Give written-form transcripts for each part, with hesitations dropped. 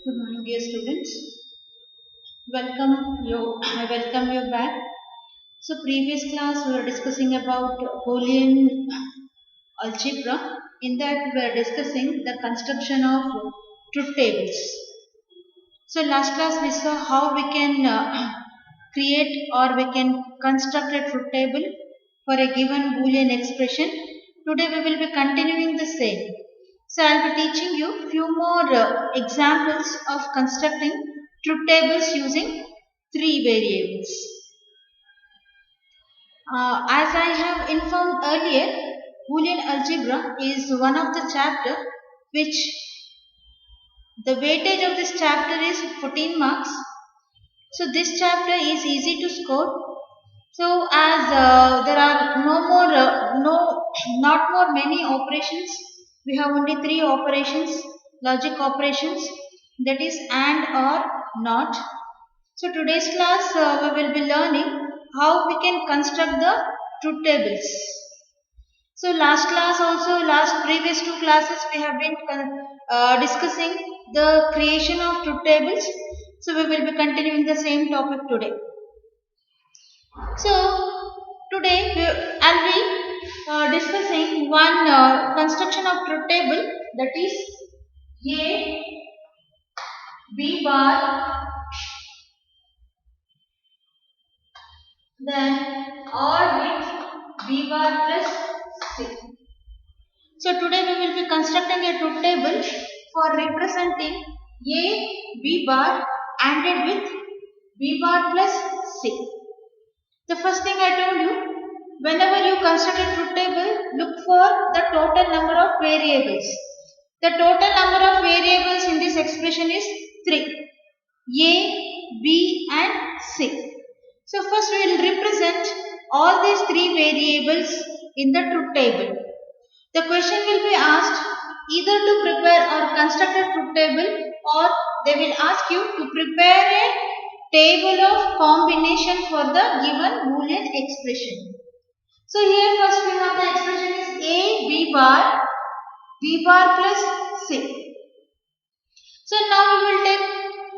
Good morning, dear students. Welcome you. I welcome you back. So, previous class we were discussing about Boolean algebra. In that, we were discussing the construction of truth tables. So, last class we saw how we can create or we can construct a truth table for a given Boolean expression. Today, we will be continuing the same. So I'll be teaching you few more examples of constructing truth tables using three variables. As I have informed earlier, Boolean algebra is one of the chapter which the weightage of this chapter is 14 marks. So this chapter is easy to score. So as there are not more many operations, we have only three operations, logic operations, that is and or not. So today's class we will be learning how we can construct the truth tables. So last previous two classes we have been discussing the creation of truth tables. So we will be continuing the same topic today. So today I'll be discussing one construction of truth table, that is A, B bar, then OR with B bar plus C. So today we will be constructing a truth table for representing A, B bar ANDed with B bar plus C. The first thing I told you, whenever you construct a truth table, look for the total number of variables. The total number of variables in this expression is 3. A, B and C. So first we will represent all these three variables in the truth table. The question will be asked either to prepare or construct a truth table, or they will ask you to prepare a table of combination for the given Boolean expression. So here first we have the expression is A, B bar plus C. So now we will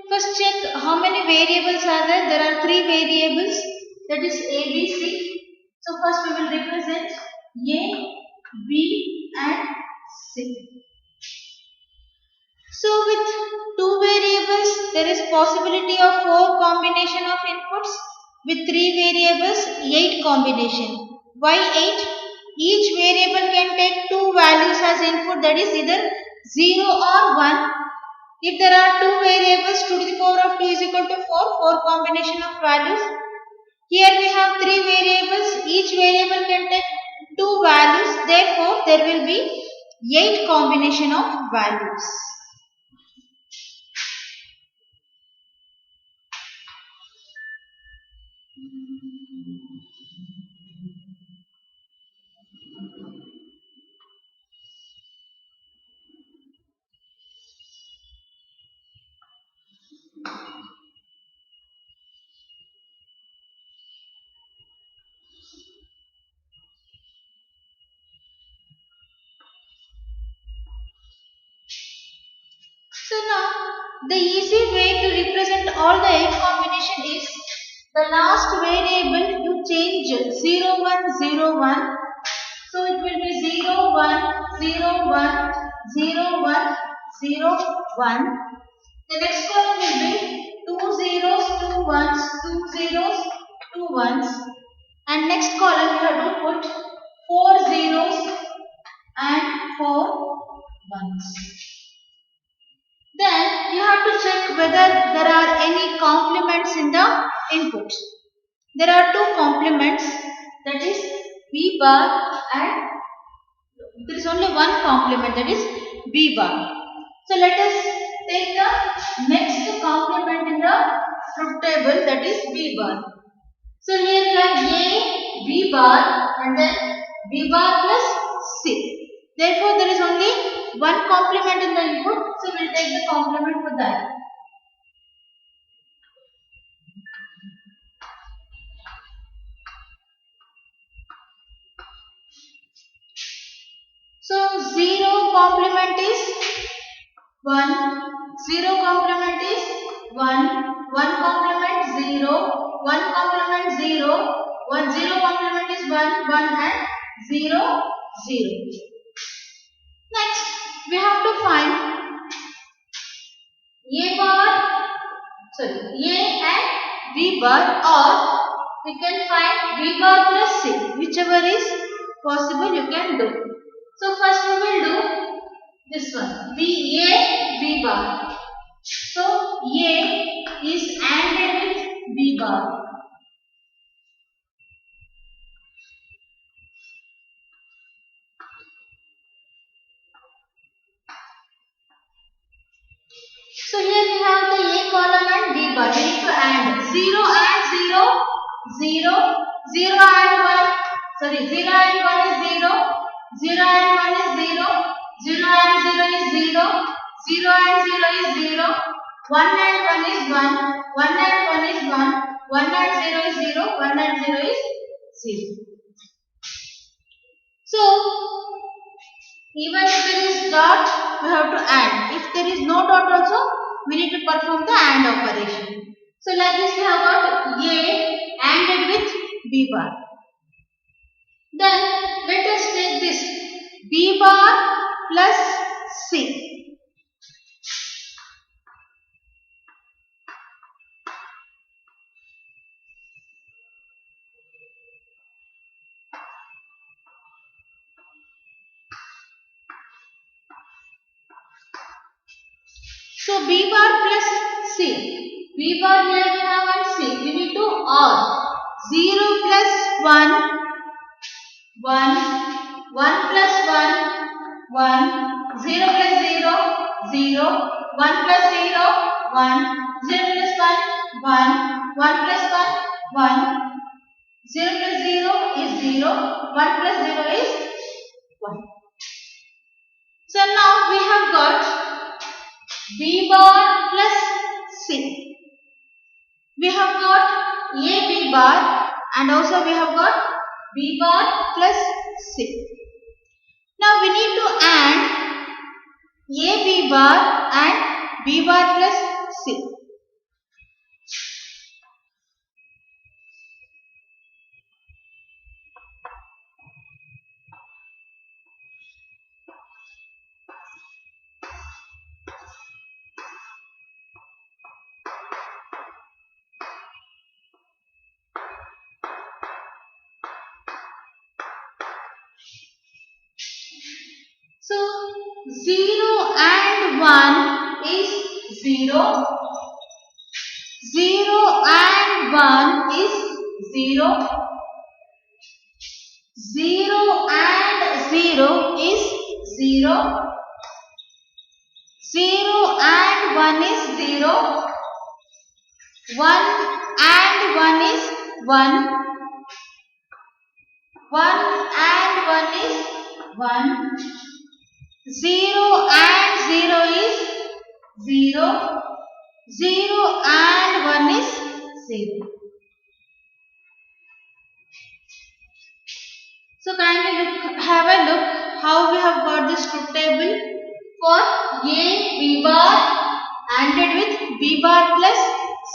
first check how many variables are there. There are three variables, that is A, B, C. So first we will represent A, B and C. So with two variables there is possibility of 4 combination of inputs. With 3 variables 8 combination. Why 8? Each variable can take 2 values as input, that is either 0 or 1. If there are 2 variables, 2 to the power of 2 is equal to 4 combination of values. Here we have 3 variables, each variable can take 2 values, therefore there will be 8 combination of values. So now the easy way to represent all the 8 combination is the last variable you change 0 1 0 1. So it will be 0 1 0 1 0 1 0 1. The next column will be 2 zeros 2 ones 2 zeros 2 ones, and next column you have to put 4 zeros and 4 ones. Then you have to check whether there are any complements in the input. There are 2 complements, that is B bar, and there is only one complement, that is B bar. So let us take the next complement in the truth table, that is B bar. So here we have A, B bar and then B bar plus C. Therefore there is only one complement in the input, so we will take the complement for that. So 0 complement is 1, 0 complement is 1, 1 complement 0, 1 complement 0, 1 0 complement is 1, 1 and 0, 0. Next, we have to find A and B bar, or we can find B bar plus C, whichever is possible you can do. So first we will do this one, B bar. So A is ANDed with B bar. So here we have the A column and B bar. We need to add 0 and 0, 0, 0 and 1. Sorry, 0 and 1 is 0, 0 and 1 is 0, 0 and 0 is 0, 0 and 0 is 0, 1 and 1 is 1, 1 and 1 is 1, 1 and 0 is 0, 1 and 0 is 0. So, even if there is dot, we have to add. If there is no dot also, we need to perform the AND operation. So, like this we have got A ANDed with B bar. Then, let us take this B bar plus C. So, B bar plus C. B bar here we have and C. We need to OR. 0 plus 1, 1, 1 plus 1, 1, 0 plus 0, 0, 1 plus 0, 1, 0 plus 1, 1, 1 plus 1, 1, 0 plus 0 is 0, 1 plus 0 is 1. So now we have got B bar plus C. We have got A B bar and also we have got B bar plus C. Now we need to add A B bar and B bar plus C. So 0 and 1 is 0. 0 and 1 is 0. 0 and 0 is 0. 0 and 1 is 0. 1 and 1 is 1. 1 and 1 is 1. 0 and 0 is 0. 0 and 1 is 0. So kindly have a look how we have got this truth table for A B bar ANDed with B bar plus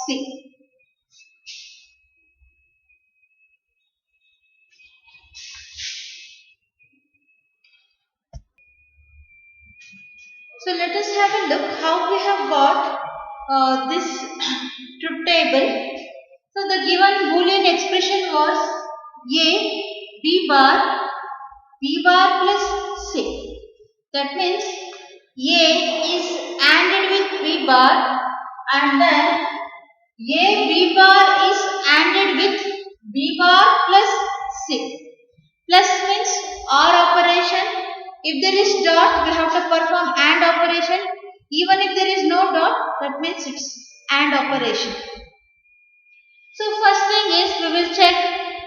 C. So let us have a look how we have got this truth table. So the given Boolean expression was A B bar plus C. That means A is ANDed with B bar and then A B bar is ANDed with B bar plus C. Plus means OR operation. If there is dot, we have to perform AND operation. Even if there is no dot, that means it's AND operation. So first thing is we will check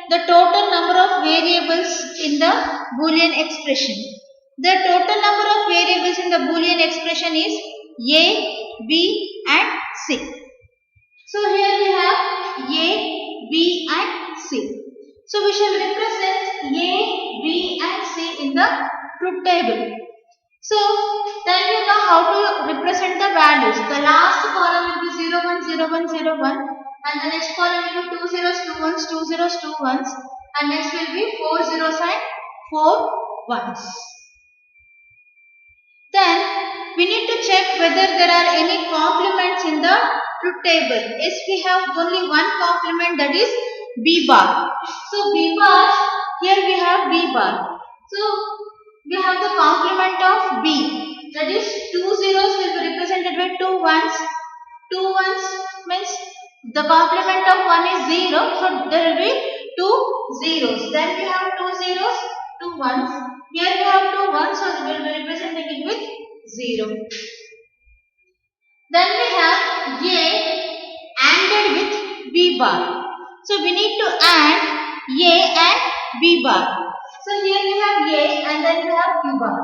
the total number of variables in the Boolean expression. The total number of variables in the Boolean expression is A, B and C. So here we have A, B and C. So we shall represent A, B and C in the truth table. So So then you know how to represent the values. The last column will be 0 1 0 1 0 1 and the next column will be 2 zeros 2 ones 2 zeros 2 ones and next will be 4 zeros and 4 ones. Then we need to check whether there are any complements in the truth table. Yes, we have only one complement, that is B bar. So B bar, here we have B bar. So we have the complement of B, that is 2 zeros will be represented by 2 ones. 2 ones means the complement of 1 is 0, so there will be 2 zeros. Then we have 2 zeros, 2 ones. Here we have 2 ones, so we will be representing it with 0. Then we have A ANDed with B bar. So we need to AND A and B bar. So here we have A and then we have B bar.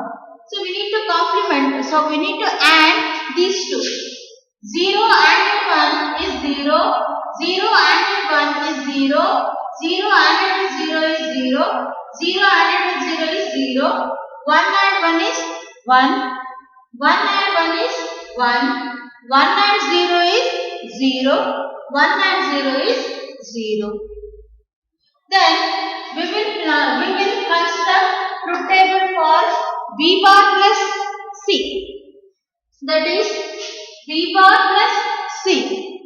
So we need to complement. So we need to AND these two. 0 ANDed 1 is 0. 0 ANDed 1 is 0. 0 ANDed with 0 is 0. 0 ANDed with 0 is 0. 1 and 1 is 1. 1 and 1 is 1. 1 and 0 is 0. 1 and 0 is 0. Then we will construct truth table for B bar plus C. That is B bar plus C.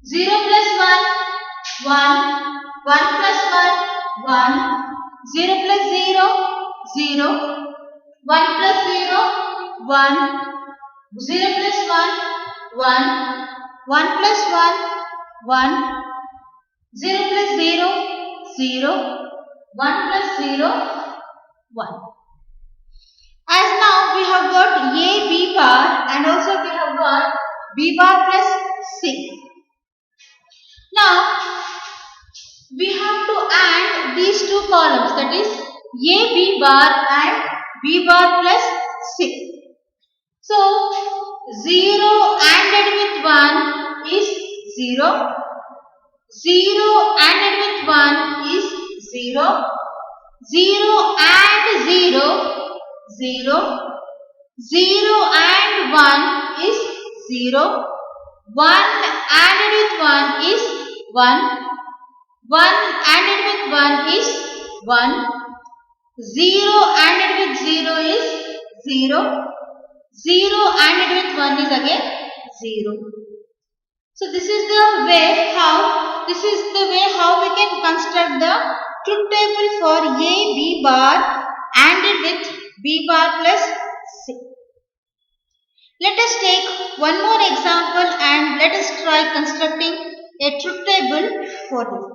0 plus 1, 1. 1 plus 1, 1. 0 plus 0, 0. 1 plus 0, 1. 0 plus 1, 1. 1 plus 1, 1. 0 plus 0, 0. 1 plus 0, 1. As now we have got A B bar and also we have got B bar plus C. Now we have to add these two columns, that is A B bar and B bar plus C. So 0 ANDed with 1 is 0. 0 ANDed with 1 is 0. 0 and 0, 0. 0 and 1 is 0. 1 ANDed with 1 is 1. 1 ANDed with 1 is 1. 0 ANDed with 0 is 0. 0 ANDed with 1 is again 0. So this is the way how we can construct the truth table for A B bar ANDed with B bar plus C. Let us take one more example and let us try constructing a truth table for this.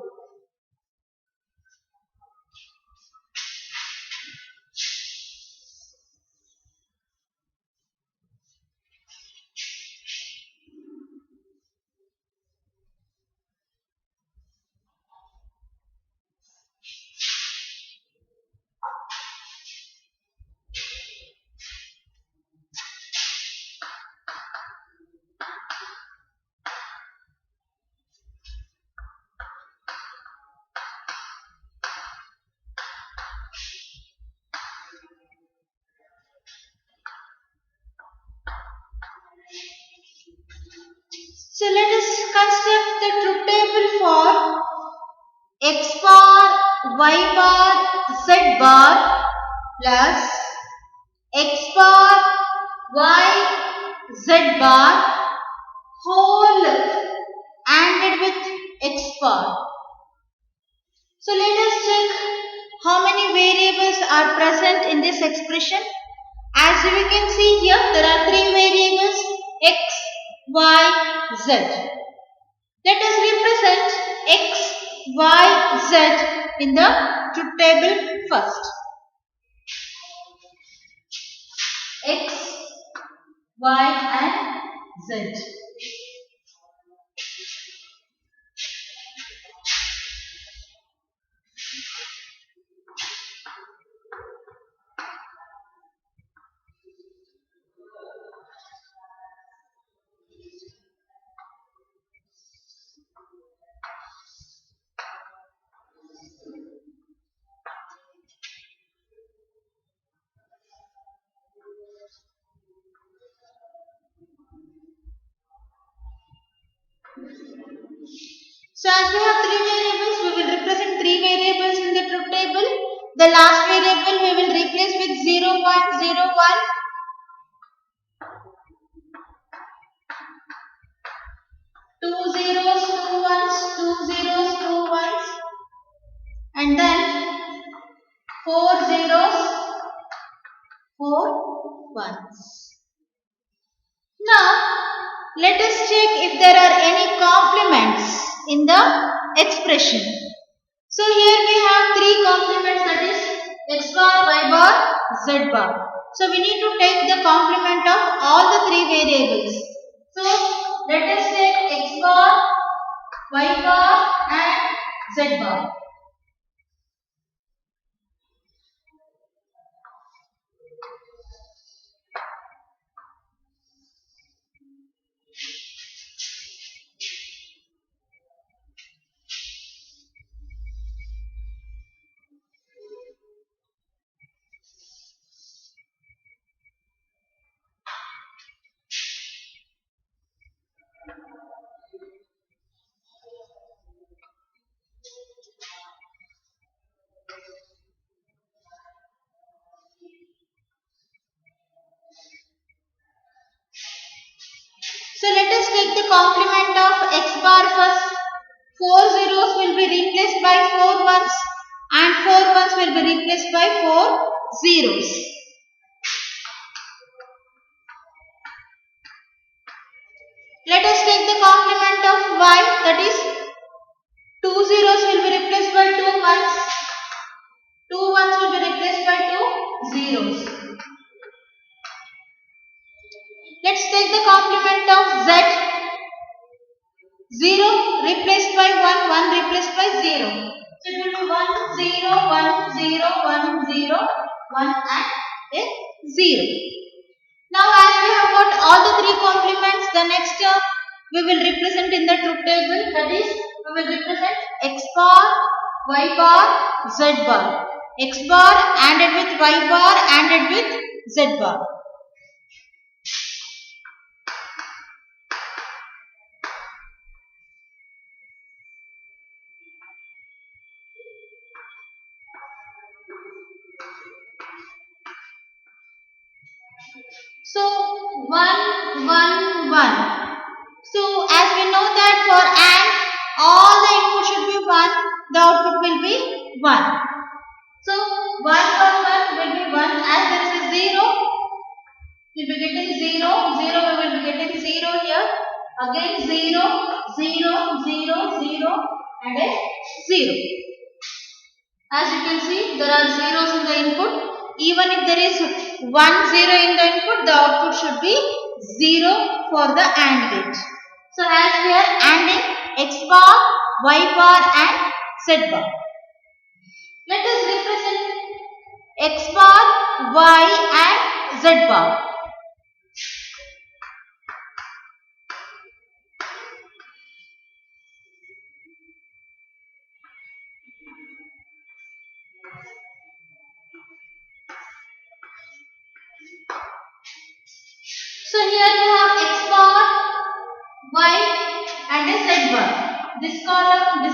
So let us construct the truth table for X bar, Y bar, Z bar plus X bar, Y, Z bar whole ANDed with X bar. So let us check how many variables are present in this expression. As we can see here, there are three variables X, Y, Z. Let us represent X, Y, Z in the truth table first. X, Y and Z. So as we have three variables, we will represent three variables in the truth table. The last variable we will replace with 0, 1, 0, 1. Two zeros, two ones, two zeros, two ones, and then four zeros, four ones. Now, let us check if there are any complements in the expression. So here we have three complements, that is x bar, y bar, z bar. So we need to take the complement of all the three variables. So let us take x bar, y bar and z bar. So let us take the complement of x bar first. 4 zeros will be replaced by 4 ones and 4 ones will be replaced by 4 zeros. Let us take the complement of y, that is 2 zeros will be replaced by 2 ones. 2 ones will be replaced by 2 zeros. Let's take the complement of z. 0 replaced by 1, 1 replaced by 0. So it will be 1, 0, 1, 0, 1, 0, 1 and a 0. Now as we have got all the three complements, the next we will represent in the truth table, that is we will represent x bar, y bar, z bar. X bar ANDed with y bar ANDed with z bar. So 1, 1, 1. So as we know that for AND all the input should be 1, the output will be 1. So 1, 1, 1 will be 1, as there is a 0, we will be getting 0, 0 we will be getting 0 here, again 0, 0, 0, 0 and a 0. As you can see, there are zeros in the input. Even if there is 1 0 in the input, the output should be 0 for the AND gate. So as we are ANDing x bar, y bar and z bar. Let us represent x bar, y and z bar. So here we have x bar, y and a z bar. This column and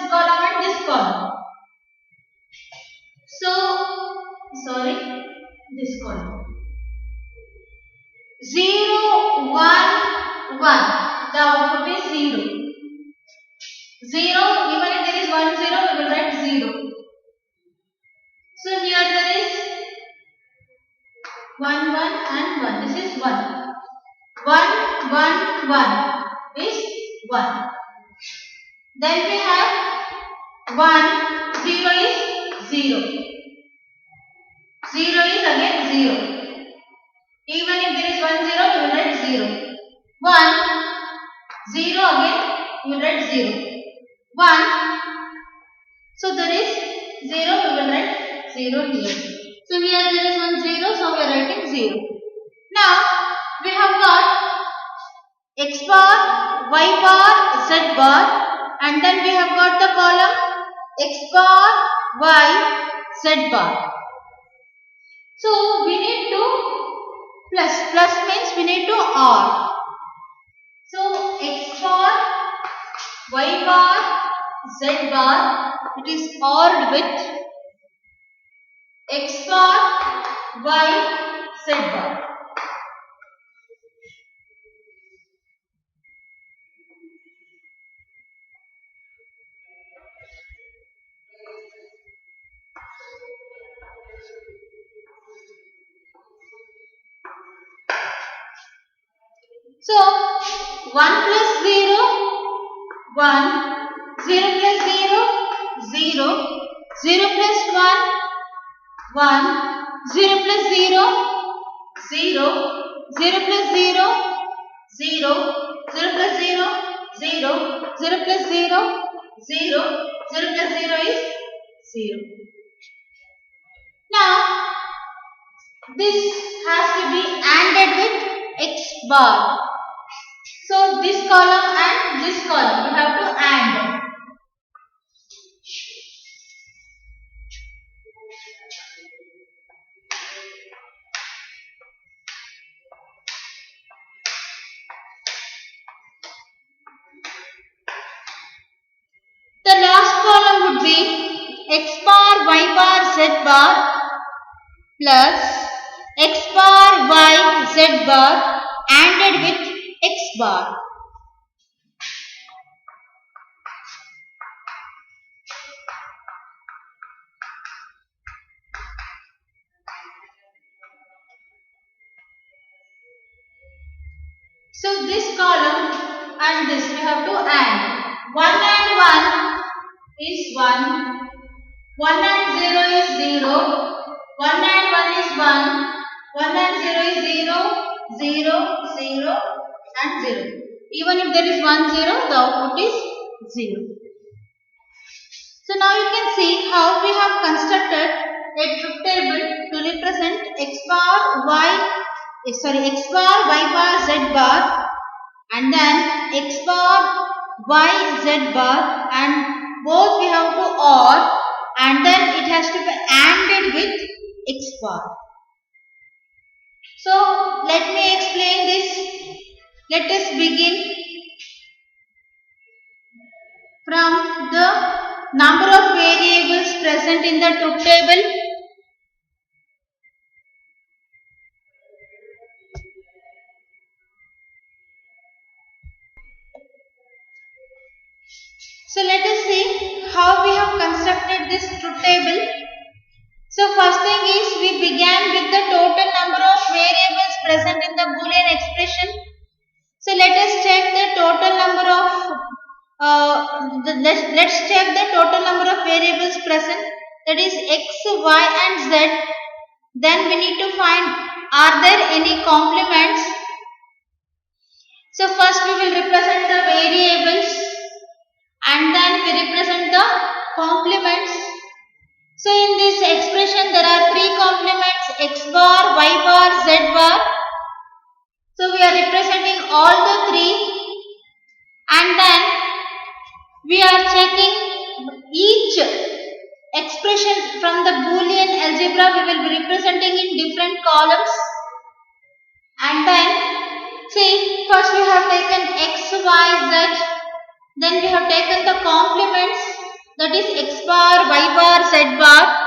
this column. So, this column. 0, 1, 1. The output is 0. 0, even if there is 1, 0, we will write 0. So here there is 1, 1 and 1. This is 1. 1, 1, 1 is 1. Then we have 1, 0 is 0. 0 is again 0. Even if there is 1, 0, we will write 0. 1, 0 again, we will write 0. 1, so there is 0, we will write 0 here. So here there is 1, 0, so we are writing 0. Now, we have got x bar, y bar, z bar, and then we have got the column x bar, y, z bar. So we need to plus means we need to OR. So x bar, y bar, z bar, it is ORed with x bar y z bar. So 1 plus 0, 1, 0 plus 0, 0, 0 plus 1, 1, 0 plus 0, 0, 0 plus 0, 0, 0 plus 0, 0, 0 plus 0, 0, 0 plus 0 is 0. Now this has to be ANDed with x bar. So this column and this column we have to AND. The last column would be x bar y bar z bar plus x bar y z bar ANDed with x bar. So this column and this we have to AND. 1 and 1 is 1. 1 and 0 is 0. 1 and 1 is 1. 1 and 0 is 0. 0, 0 and 0. Even if there is 1, 0, the output is 0. So now you can see how we have constructed a truth table to represent x bar y bar z bar and then x bar y z bar, and both we have to OR and then it has to be ANDed with x bar. So let me explain this. Let us begin from the number of variables present in the truth table. So let us see how we have constructed this truth table. So first thing is we began with the total number of variables present in the Boolean expression. So let us check the total number of let's check the total number of variables present, that is x, y and z. Then we need to find are there any complements. So first we will represent the variables and then we represent the complements. So in this expression there are three complements, x bar, y bar, z bar. So we are representing all the three and then we are checking each expression from the Boolean algebra. We will be representing in different columns and then see, first we have taken x, y, z. Then we have taken the complements, that is x bar, y bar, z bar.